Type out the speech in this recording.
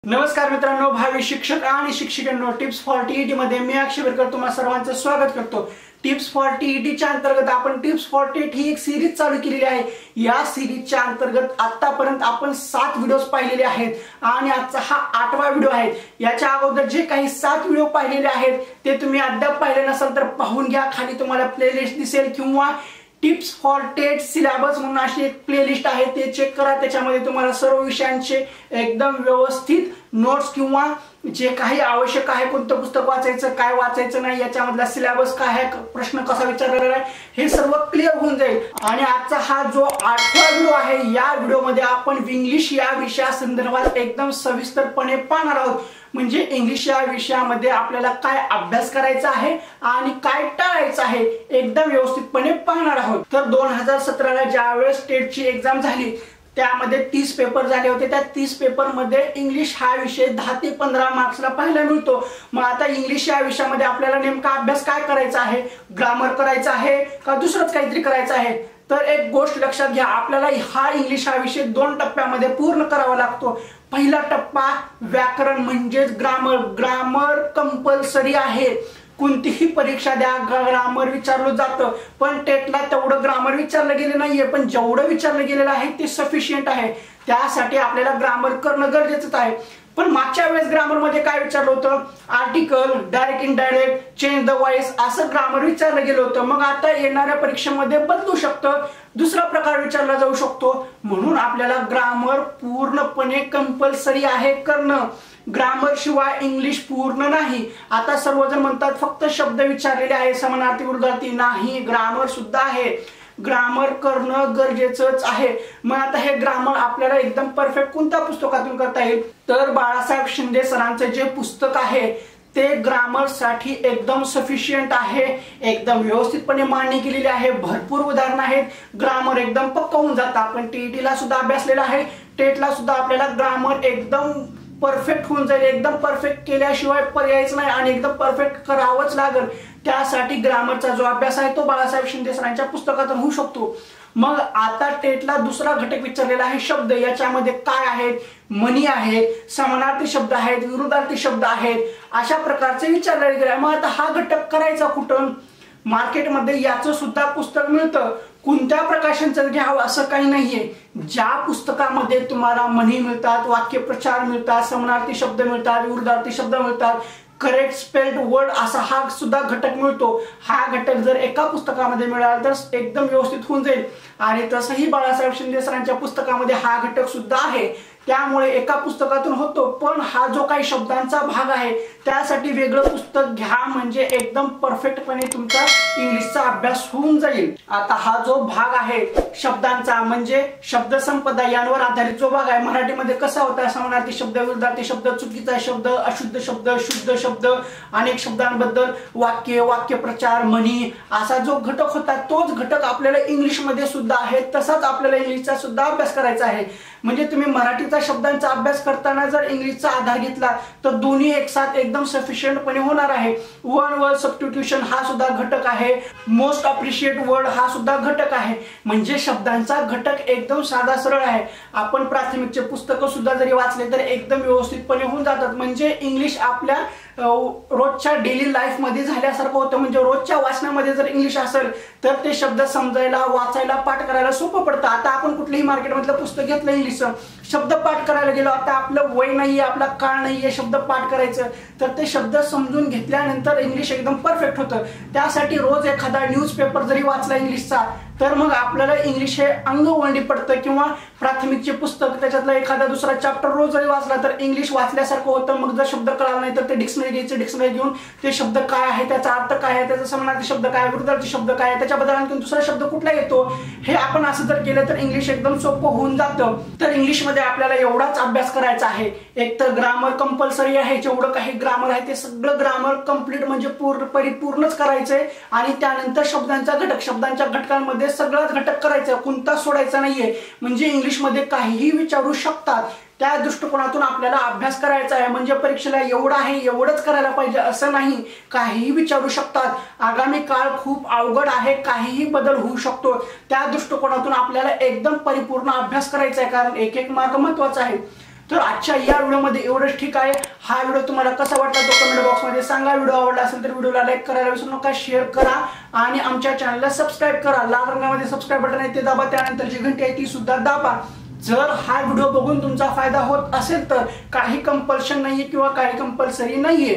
नमस्कार मित्रांनो, भावी शिक्षक आणि शिक्षिकांनो, टिप्स फॉर टीईटी मध्ये मी अक्षय विरकर तुम्हा सर्वांचं स्वागत करतो। टिप्स फॉर टीईटी च्या अंतर्गत आपण टिप्स फॉर टीईटी ही एक सीरीज चालू केलेली आहे। या सीरीजच्या अंतर्गत आतापर्यंत आपण 7 व्हिडिओज पाहिलेले आहेत आणि आजचा हा 8वा व्हिडिओ आहे। याच्या अगोदर जे काही 7 व्हिडिओ पाहिलेले आहेत ते तुम्ही अद्याप पाहिले नसेल तर पाहून घ्या। खाली तुम्हाला प्लेलिस्ट दिसेल किंवा टिप्स फॉर टेट सिलेबस म्हणून अशी एक प्लेलिस्ट आहे, ते चेक करा। त्याच्यामध्ये तुम्हाला सर्व विषयांचे एकदम व्यवस्थित नोट्स किंवा जे काही आवश्यक आहे, कोणतं पुस्तक वाचायचं, काय वाचायचं नाही, याच्यामधला सिलेबस काय आहे, प्रश्न कसा विचारलेला आहे, हे सर्व क्लिअर होऊन जाईल। आणि आजचा हा जो 8वा व्हिडिओ आहे, या व्हिडिओमध्ये आपण इंग्लिश या विषयासंदर्भात एकदम सविस्तरपणे पाहणार आहोत। म्हणजे इंग्लिश या विषयामध्ये आपल्याला काय अभ्यास करायचा आहे आणि काय टाळायचं आहे एकदम व्यवस्थितपणे पाहणार आहोत। तर 2017 ला ज्यावेळेस टेटची एक्झाम झाली त्यामध्ये 30 पेपर झाले होते। त्या 30 पेपर मध्ये इंग्लिश हा विषय 10 ते 15 मार्क्सला पाहायला मिळतो। मग आता इंग्लिश या विषयामध्ये आपल्याला नेमका अभ्यास काय करायचा आहे, ग्रामर करायचा आहे का दुसरंच काहीतरी करायचं आहे? तर एक गोष्ट लक्षात घ्या, आपल्याला हा इंग्लिश हा विषय 2 टप्प्यामध्ये पूर्ण करावा लागतो। पहिला टप्पा व्याकरण म्हणजे ग्रामर। ग्रामर कंपल्सरी आहे, कोणतीही परीक्षा द्या ग्रामर विचारलं जातं, पण टेटला तेवढं ग्रामर विचारलं गेलं नाहीये, पण जेवढं विचारलं गेलेलं आहे ते सफिशियंट आहे। त्यासाठी आपल्याला ग्रामर करणं गरजेचं आहे। पण मागच्या वेळेस ग्रामर मध्ये काय विचारलं होतं? Article, direct indirect, change the voice असं ग्रामर विचारलं गेलं होतं। मग आता येणाऱ्या परीक्षेमध्ये बदलू शकतं, दुसरा प्रकार विचारला जाऊ शकतो। म्हणून आपल्याला ग्रामर पूर्णपणे कंपल्सरी आहे करणं। ग्रामर शिवाय इंग्लिश पूर्ण नाही। आता सर्वजण म्हणतात फक्त शब्द विचारलेले आहे, समानार्थी विरुद्धार्थी नाही, ग्रामर सुद्धा आहे। ग्रामर करणं गरजेचंच आहे। मग आता हे ग्रामर आपल्याला एकदम परफेक्ट कोणत्या पुस्तकातून करता येईल? तर बाळासाहेब शिंदे सरांचं जे पुस्तक आहे ते ग्रामर साठी एकदम सफिशियंट आहे, एकदम व्यवस्थितपणे मांडणी केलेली आहे, भरपूर उदाहरणं आहेत, ग्रामर एकदम पक्का होऊन जातं। आपण टीईटी ला सुद्धा अभ्यासलेला आहे, टेटला सुद्धा आपल्याला ग्रामर एकदम परफेक्ट होऊन जाईल। एकदम परफेक्ट केल्याशिवाय पर्यायच नाही आणि एकदम परफेक्ट करावंच लागेल। त्यासाठी ग्रामरचा जो अभ्यास आहे तो बाळासाहेब शिंदे सरांच्या पुस्तकातून होऊ शकतो। मग आता टेटला दुसरा घटक विचारलेला आहे शब्द। याच्यामध्ये काय आहेत? मनी आहेत, समानार्थी शब्द आहेत, विरुद्धार्थी शब्द आहेत, अशा प्रकारचे विचारले गेले। मग आता हा घटक करायचा कुठून? मार्केटमध्ये याचं सुद्धा पुस्तक मिळतं। कोणत्या प्रकाशनचं घ्यावं असं काही नाहीये। ज्या पुस्तकामध्ये तुम्हाला म्हणी मिळतात, वाक्यप्रचार मिळतात, समानार्थी शब्द मिळतात, विरुद्धार्थी शब्द मिळतात, करेक्ट स्पेल्ड वर्ड असा हा सुद्धा घटक मिळतो। हा घटक जर एका पुस्तकामध्ये मिळाला तर एकदम व्यवस्थित होऊन जाईल। आणि तसंही बाळासाहेब शिंदे सरांच्या पुस्तकामध्ये हा घटक सुद्धा आहे, त्यामुळे एका पुस्तकातून होतो। पण हा जो काही शब्दांचा भाग आहे त्यासाठी वेगळं पुस्तक घ्या, म्हणजे एकदम परफेक्टपणे तुमचा इंग्लिशचा अभ्यास होऊन जाईल। आता हा जो भाग आहे शब्दांचा म्हणजे शब्दसंपदा यांवर आधारित जो भाग आहे, मराठीमध्ये कसा होता? समानार्थी शब्द, विरुद्धार्थी शब्द, चुकीचा शब्द, अशुद्ध शब्द, शुद्ध शब्द, अनेक शब्दांबद्दल वाक्य, वाक्यप्रचार, म्हणी असा जो घटक होता तोच घटक आपल्याला इंग्लिशमध्ये सुद्धा आहे। तसाच आपल्याला इंग्लिशचा सुद्धा अभ्यास करायचा आहे। म्हणजे तुम्ही मराठीचा शब्दांचा अभ्यास करताना जर इंग्लिशचा आधार घेतला तर दोन्ही एकसाथ एकदम सफिशियंटपणे होणार आहे। वन वर्ड सबस्टिट्यूशन हा सुद्धा घटक आहे, मोस्ट अप्रिशिएट वर्ड हा सुद्धा घटक आहे। म्हणजे शब्दांचा घटक एकदम साधा सरळ आहे। आपण प्राथमिकचे पुस्तकं सुद्धा जरी वाचले तर एकदम व्यवस्थितपणे होऊन जातात। म्हणजे इंग्लिश आपल्या रोजच्या डेली लाईफ मध्ये झाल्यासारखं होतं। म्हणजे रोजच्या वाचनामध्ये जर इंग्लिश असेल तर ते शब्द समजायला, वाचायला, पाठ करायला सोपं पडतं। आता आपण कुठलेही मार्केटमधलं पुस्तक घेतलं इंग्लिशचं, शब्द पाठ करायला गेलो, आता आपलं वय नाहीये, आपला काळ नाहीये शब्द पाठ करायचं, तर ते शब्द समजून घेतल्यानंतर इंग्लिश एकदम परफेक्ट होतं। त्यासाठी रोज एखादा न्यूजपेपर जरी वाचला इंग्लिशचा तर मग आपल्याला इंग्लिश हे अंगवळणी पडतं। किंवा प्राथमिकचे पुस्तक त्याच्यातला एखादा दुसरा चॅप्टर रोज जरी वाचला तर इंग्लिश वाचल्यासारखं होतं। मग जर शब्द कळाला नाही तर ते डिक्शनरी घ्यायचं, डिक्शनरी घेऊन ते शब्द काय आहे, त्याचा अर्थ काय आहे, त्याचा समानार्थी शब्द काय, विरुद्धार्थी शब्द काय, त्याच्याबद्दल आणखी दुसरा शब्द कुठला येतो, हे आपण असं जर केलं तर इंग्लिश एकदम सोपं होऊन जातं। तर इंग्लिशमध्ये आपल्याला एवढाच अभ्यास करायचा आहे। एक तर ग्रामर कंपल्सरी आहे, जेवढं काही ग्रामर आहे ते सगळं ग्रामर कंप्लीट म्हणजे परिपूर्णच करायचंय। आणि त्यानंतर शब्दांचा घटक, शब्दांच्या घटकांमध्ये सगळाच घटक करायचा, कोणता सोडायचा नाहीये। म्हणजे इंग्लिशमध्ये काहीही विचारू शकतात, त्या दृष्टिकोनातून आपल्याला अभ्यास करायचा आहे। म्हणजे परीक्षेला एवढं आहे एवढंच करायला पाहिजे असं नाही, काहीही विचारू शकतात। आगामी काळ खूप अवघड आहे, काहीही बदल होऊ शकतो। त्या दृष्टिकोनातून आपल्याला एकदम परिपूर्ण अभ्यास करायचा आहे, कारण एक एक मार्क महत्त्वाचा आहे। तर आजच्या या व्हिडिओमध्ये एवढंच ठीक आहे। हा व्हिडिओ तुम्हाला कसा वाटला तो कमेंट बॉक्समध्ये सांगा। व्हिडिओ आवडला असेल तर व्हिडिओला लाईक करायला विसरू नका, शेअर करा आणि आमच्या चॅनलला सबस्क्राईब करा। लाल रंगामध्ये सबस्क्राईब बटन आहे ते दाबा, त्यानंतर जी घंटी आहे ती सुद्धा दाबा। जर हा व्हिडिओ बघून तुमचा फायदा होत असेल तर काही कंपल्शन नाहीये किंवा काही कंपल्सरी नाहीये।